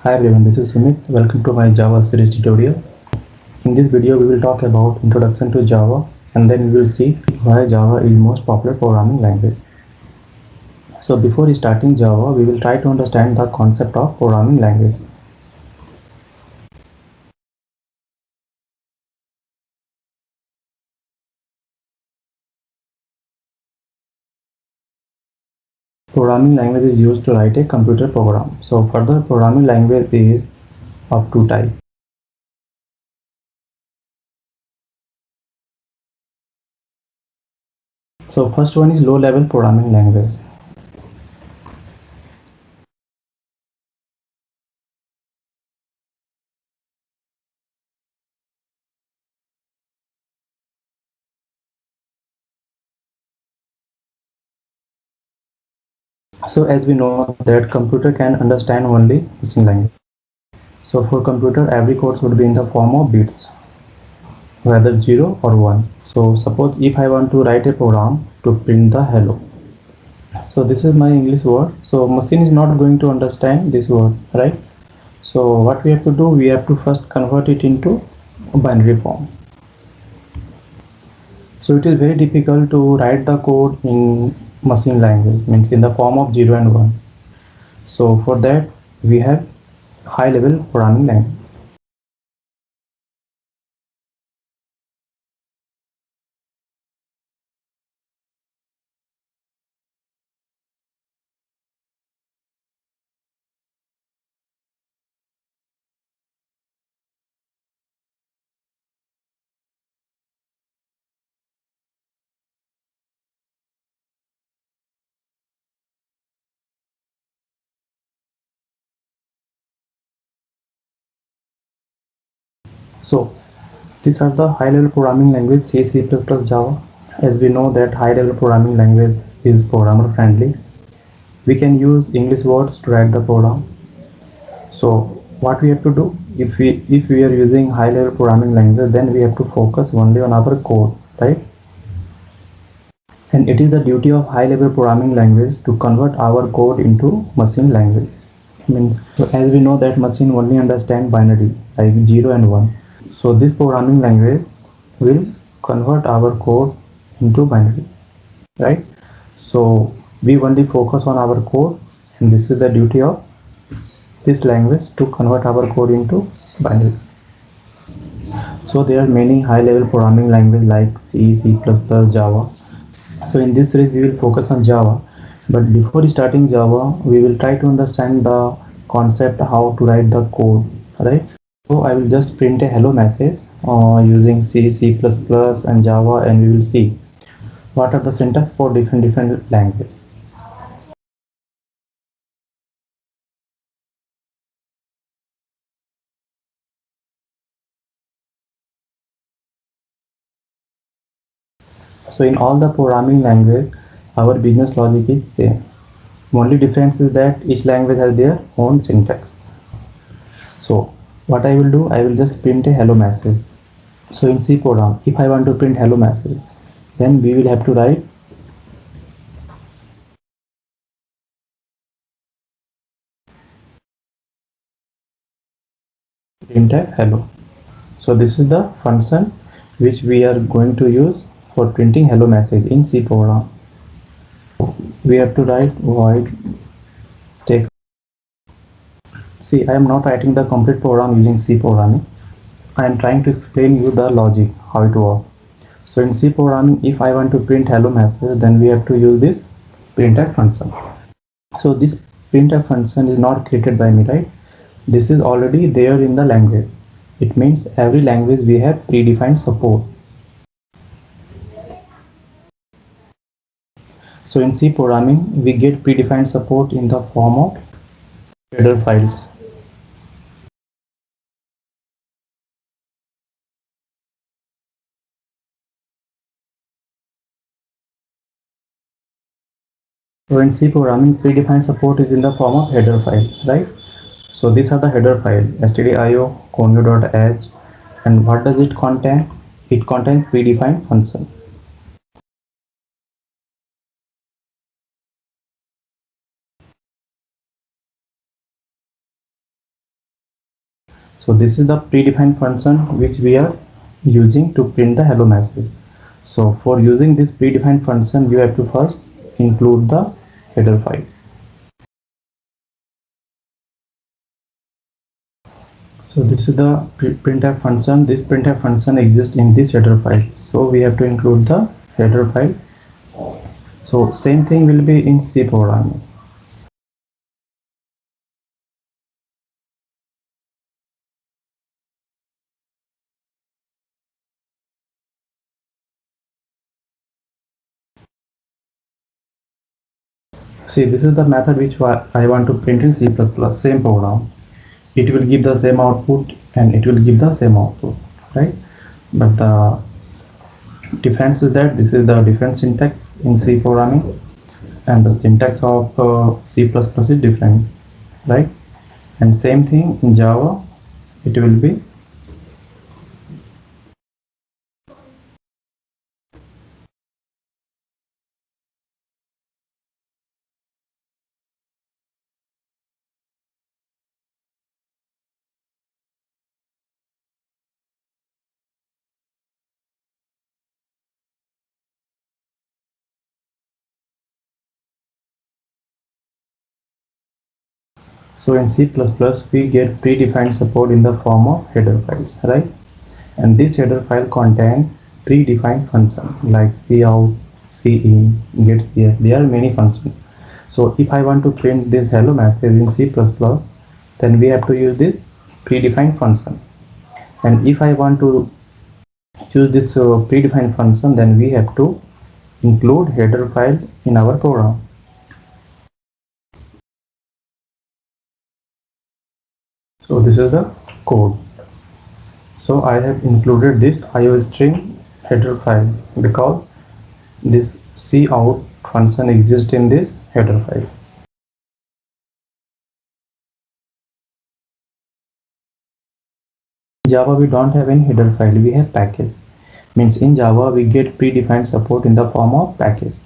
Hi everyone, this is Sumit. Welcome to my Java series tutorial. In this video, we will talk about introduction to Java and then we will see why Java is most popular programming language. So before starting Java, we will try to understand the concept of programming language. Programming language is used to write a computer program. So further, programming language is of two types. So first one is low level programming language. So as we know that computer can understand only machine language. So for computer, every code should be in the form of bits, whether 0 or 1. So suppose if I want to write a program to print the hello. So this is my English word. So machine is not going to understand this word, right? So what we have to do, we have to first convert it into binary form. So it is very difficult to write the code in machine language, means in the form of 0 and 1. So for that, we have high level programming language. So these are the high level programming language C, C++, Java. As we know that high level programming language is programmer friendly. We can use English words to write the program. So what we have to do, if we are using high level programming language, then we have to focus only on our code, right? And it is the duty of high level programming language to convert our code into machine language. Means, so as we know that machine only understand binary like 0 and 1. So this programming language will convert our code into binary, right? So we only focus on our code, and this is the duty of this language to convert our code into binary. So there are many high level programming languages like C, C++, Java. So in this series we will focus on Java. But before starting Java, we will try to understand the concept how to write the code, right? So I will just print a hello message using C, C++ and Java, and we will see what are the syntax for different languages. So in all the programming language, our business logic is same. Only difference is that each language has their own syntax. So what I will do, I will just print a hello message. So in C program, if I want to print hello message, then we will have to write printf hello. So this is the function which we are going to use for printing hello message in C program. We have to write void text. See, I am not writing the complete program using C programming. I am trying to explain you the logic, how it works. So in C programming, if I want to print hello message, then we have to use this printf function. So this printf function is not created by me, right? This is already there in the language. It means every language we have predefined support. So in C programming, we get predefined support in the form of header files. So in C programming, predefined support is in the form of header file, right? So these are the header file stdio, conio.h, and what does it contain? It contains predefined function. So this is the predefined function which we are using to print the hello message. So for using this predefined function, you have to first include the header file. So this is the printf function. This printf function exists in this header file. So we have to include the header file. So same thing will be in C programming. See, this is the method which I want to print in C++, same program. It will give the same output and it will give the same output, right? But the difference is that this is the different syntax in C programming and the syntax of C++ is different, right? And same thing in Java, it will be. So in C++, we get predefined support in the form of header files, right? And this header file contain predefined function like cout, cin, getcs. There are many functions. So if I want to print this hello message in C++, then we have to use this predefined function. And if I want to use this predefined function, then we have to include header file in our program. So this is the code. So I have included this IOString header file because this cout function exists in this header file. In Java we don't have any header file, we have package. Means in Java we get predefined support in the form of package.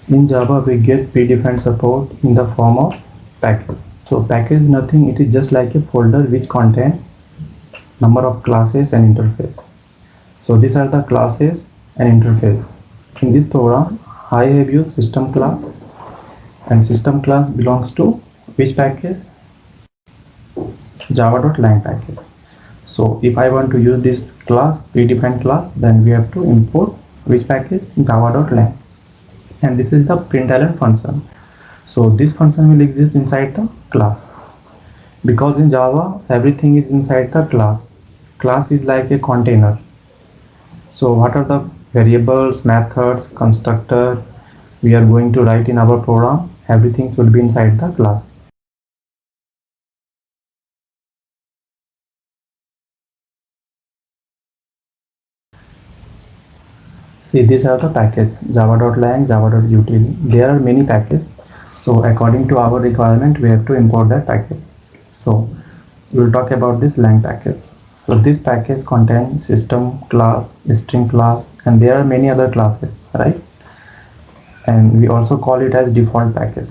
In Java we get predefined support in the form of package. So package is nothing, it is just like a folder which contains number of classes and interface. So these are the classes and interface. In this program I have used system class, and system class belongs to which package? Java.lang package. So if I want to use this class, predefined class, then we have to import which package? Java.lang. And this is the println function. So this function will exist inside the class, because in Java everything is inside the class. Class is like a container. So what are the variables, methods, constructor we are going to write in our program? Everything should be inside the class. See, these are the packages: java.lang, java.util. There are many packages. So according to our requirement, we have to import that package. So we'll talk about this lang package. So this package contains system class, string class, and there are many other classes, right? And we also call it as default package.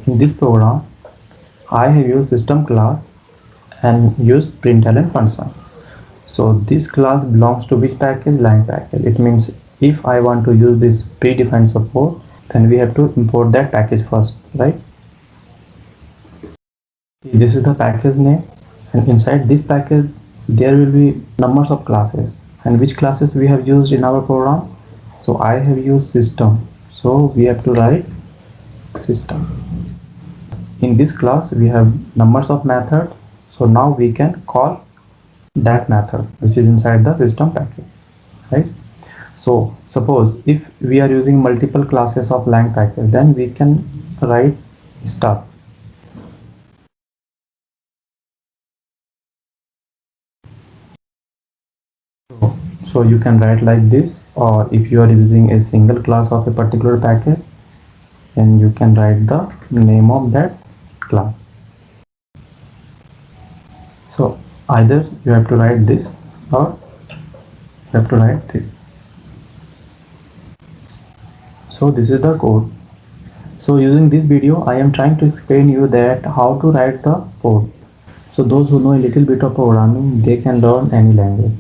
In this program, I have used system class and used println function. So this class belongs to which package? Lang package. It means if I want to use this predefined support, then we have to import that package first, right? This is the package name, and inside this package there will be numbers of classes. And which classes we have used in our program? So I have used system, so we have to write system. In this class we have numbers of method, so now we can call that method which is inside the system package, right? So suppose if we are using multiple classes of lang package, then we can write star. So you can write like this, or if you are using a single class of a particular package, then you can write the name of that class. So either you have to write this or you have to write this. So this is the code. So using this video I am trying to explain you that how to write the code. So those who know a little bit of programming, they can learn any language.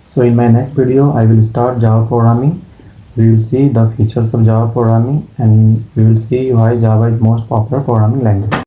So in my next video I will start Java programming. We will see the features of Java programming and we will see why Java is most popular programming language.